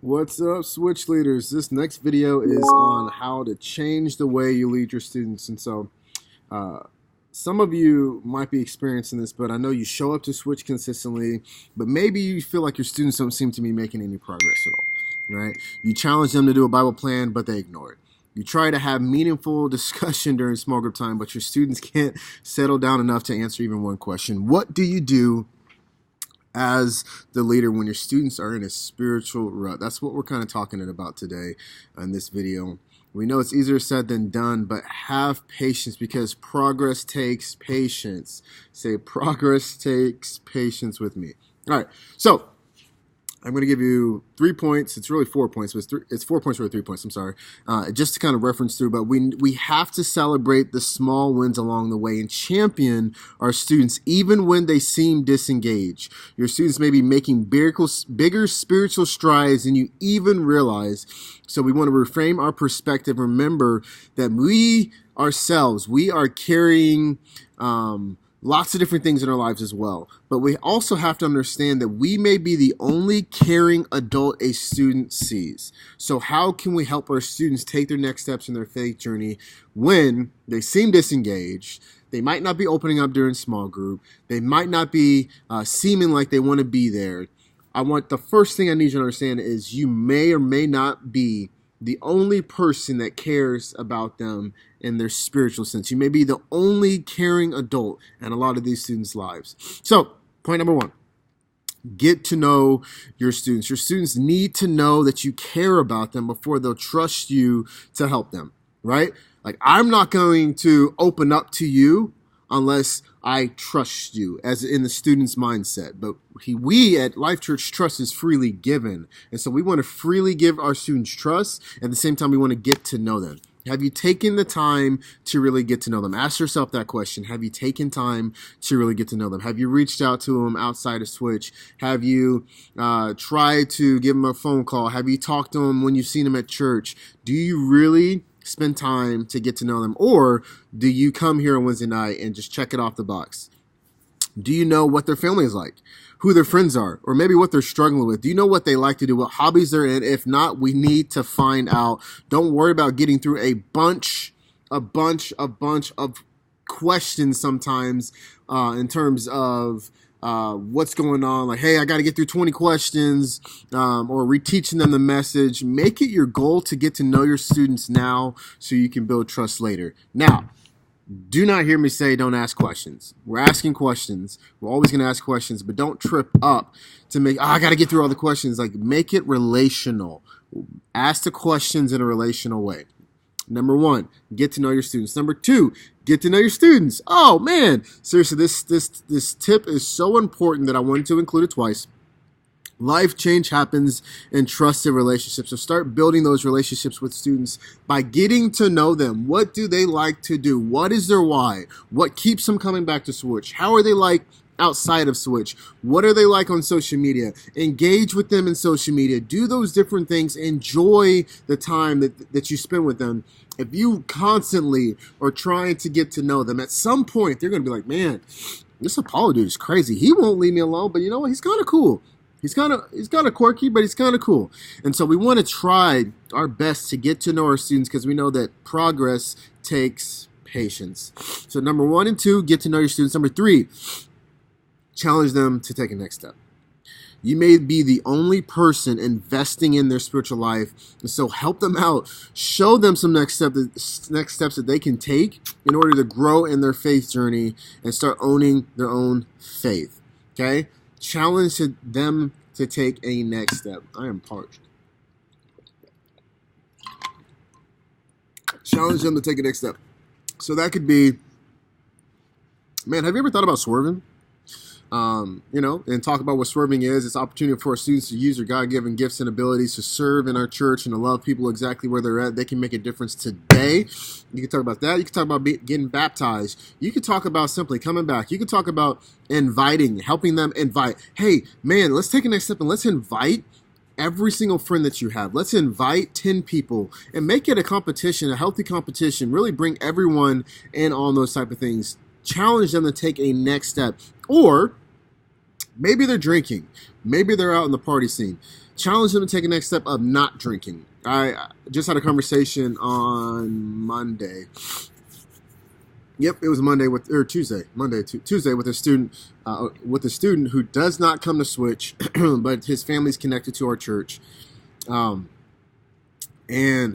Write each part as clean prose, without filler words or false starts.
What's up, Switch Leaders? This next video is on how to change the way you lead your students. Uh, some of you might be experiencing this, but I know you show up to Switch consistently, but maybe you feel like your students don't seem to be making any progress at all, right? You challenge them to do a Bible plan, but they ignore it. You try to have meaningful discussion during small group time, but your students can't settle down enough to answer even one question. What do you do as the leader when your students are in a spiritual rut? That's what we're kind of talking about today in this video. We know it's easier said than done, but have patience because progress takes patience. Say progress takes patience with me. All right, so I'm going to give you 3 points. It's really 4 points, but it's 4 points or 3 points. I'm sorry. Just to kind of reference through, but we have to celebrate the small wins along the way and champion our students even when they seem disengaged. Your students may be making bigger spiritual strides than you even realize. So we want to reframe our perspective. Remember that we ourselves, we are carrying lots of different things in our lives as well. But we also have to understand that we may be the only caring adult a student sees. So how can we help our students take their next steps in their faith journey when they seem disengaged? They might not be opening up during small group. They might not be seeming like they want to be there. The first thing I need you to understand is you may or may not be the only person that cares about them in their spiritual sense. You may be the only caring adult in a lot of these students' lives. So, point number 1, get to know your students. Your students need to know that you care about them before they'll trust you to help them, right? Like, I'm not going to open up to you unless I trust you, as in the student's mindset. But we at Life Church, trust is freely given. And so we want to freely give our students trust. At the same time, we want to get to know them. Have you taken the time to really get to know them? Ask yourself that question. Have you taken time to really get to know them? Have you reached out to them outside of Switch? Have you tried to give them a phone call? Have you talked to them when you've seen them at church? Do you really spend time to get to know them? Or do you come here on Wednesday night and just check it off the box? Do you know what their family is like? Who their friends are? Or maybe what they're struggling with? Do you know what they like to do? What hobbies they're in? If not, we need to find out. Don't worry about getting through a bunch of questions sometimes in terms of what's going on. Like, hey, I got to get through 20 questions or reteaching them the message. Make it your goal to get to know your students now so you can build trust later. Now, do not hear me say don't ask questions. We're asking questions. We're always going to ask questions, but don't trip up to I got to get through all the questions. Like, make it relational. Ask the questions in a relational way. Number 1, get to know your students. Number 2, get to know your students. Oh man, seriously, this tip is so important that I wanted to include it twice. Life change happens in trusted relationships. So start building those relationships with students by getting to know them. What do they like to do? What is their why? What keeps them coming back to Switch? How are they like outside of Switch? What are they like on social media? Engage with them in social media. Do those different things. Enjoy the time that you spend with them. If you constantly are trying to get to know them, at some point they're going to be like, man, this Apollo dude is crazy. He won't leave me alone, but you know what? He's kind of cool. He's kind of quirky, but he's kind of cool. And so we want to try our best to get to know our students because we know that progress takes patience. So number 1 and 2, get to know your students. Number 3, challenge them to take a next step. You may be the only person investing in their spiritual life, and so help them out. Show them some next steps that they can take in order to grow in their faith journey and start owning their own faith. Okay? Challenge them to take a next step. I am parched. Challenge them to take a next step. So that could be, man, have you ever thought about swerving? And talk about what swerving is. It's opportunity for our students to use their God-given gifts and abilities to serve in our church and to love people exactly where they're at. They can make a difference today. You can talk about that. You can talk about getting baptized. You can talk about simply coming back. You can talk about inviting, helping them invite. Hey, man, let's take a next step and let's invite every single friend that you have. Let's invite 10 people and make it a competition, a healthy competition. Really bring everyone in on those type of things. Challenge them to take a next step. Or maybe they're drinking. Maybe they're out in the party scene. challenge them to take a next step of not drinking. I just had a conversation on Monday. Yep, it was Monday Tuesday with a student who does not come to Switch, but his family's connected to our church. And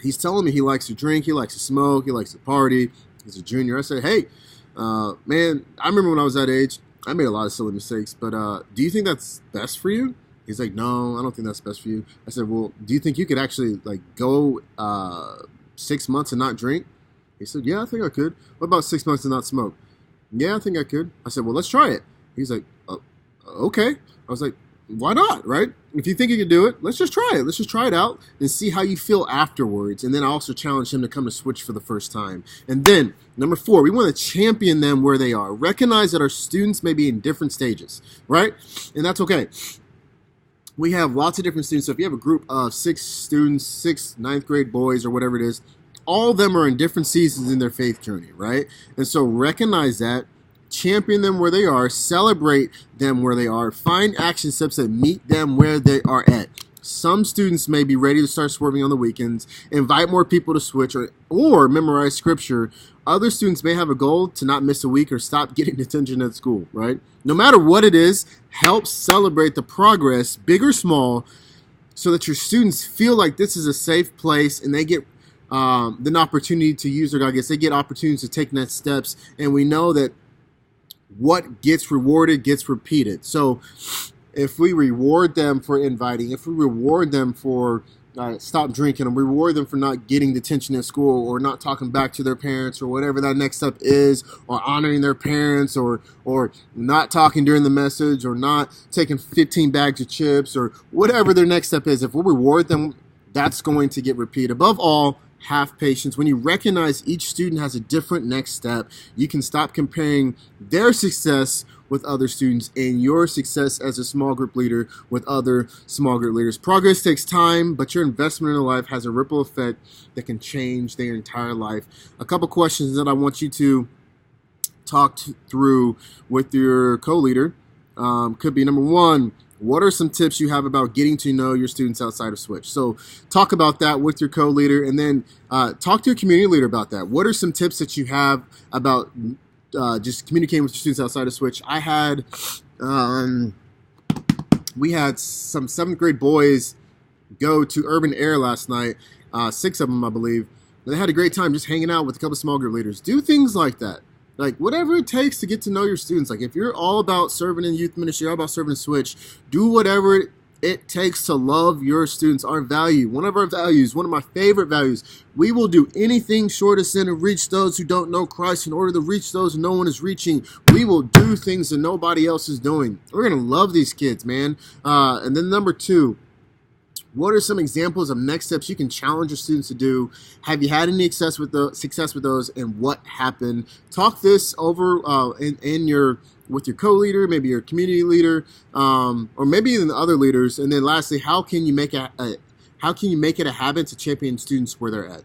he's telling me he likes to drink, he likes to smoke, he likes to party. He's a junior. I said, hey, man, I remember when I was that age, I made a lot of silly mistakes, but do you think that's best for you? He's like, no, I don't think that's best for you. I said, well, do you think you could actually like go 6 months and not drink? He said, yeah, I think I could. What about 6 months and not smoke? Yeah, I think I could. I said, well, let's try it. He's like, okay. I was like, why not, right? If you think you can do it, let's just try it. Let's just try it out and see how you feel afterwards. And then I also challenge him to come to Switch for the first time. And then, number 4, we want to champion them where they are. Recognize that our students may be in different stages, right? And that's okay. We have lots of different students. So if you have a group of 6 students, 6 ninth grade boys or whatever it is, all of them are in different seasons in their faith journey, right? And so recognize that, champion them where they are, celebrate them where they are, find action steps that meet them where they are at. Some students may be ready to start swerving on the weekends, invite more people to Switch, or memorize scripture. Other students may have a goal to not miss a week or stop getting detention at school, right? No matter what it is, help celebrate the progress, big or small, so that your students feel like this is a safe place and they get an opportunity to use their God gifts. They get opportunities to take next steps, and we know that what gets rewarded gets repeated. So if we reward them for inviting, if we reward them for stop drinking, and reward them for not getting detention at school or not talking back to their parents or whatever that next step is, or honoring their parents, or not talking during the message, or not taking 15 bags of chips, or whatever their next step is, if we reward them, that's going to get repeated. Above all, have patience. When you recognize each student has a different next step, you can stop comparing their success with other students and your success as a small group leader with other small group leaders. Progress takes time, but your investment in their life has a ripple effect that can change their entire life. A couple questions that I want you to talk through with your co-leader could be, number 1, what are some tips you have about getting to know your students outside of Switch? So talk about that with your co-leader, and then talk to your community leader about that. What are some tips that you have about just communicating with your students outside of Switch? We had some 7th grade boys go to Urban Air last night, 6 of them, I believe. And they had a great time just hanging out with a couple small group leaders. Do things like that. Like, whatever it takes to get to know your students. Like, if you're all about serving in youth ministry, all about serving in Switch, do whatever it takes to love your students. Our value, one of our values, one of my favorite values, we will do anything short of sin to reach those who don't know Christ. In order to reach those no one is reaching, we will do things that nobody else is doing. We're going to love these kids, man. And then number 2, what are some examples of next steps you can challenge your students to do? Have you had any success with those, and what happened? Talk this over with your co-leader, maybe your community leader, or maybe even the other leaders. And then lastly, how can you make it a habit to champion students where they're at?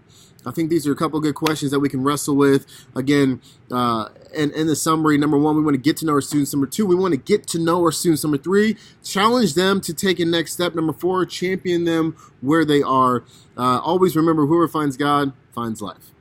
I think these are a couple of good questions that we can wrestle with. Again, and in the summary, number 1, we want to get to know our students. Number 2, we want to get to know our students. Number 3, challenge them to take a next step. Number 4, champion them where they are. Always remember, whoever finds God finds life.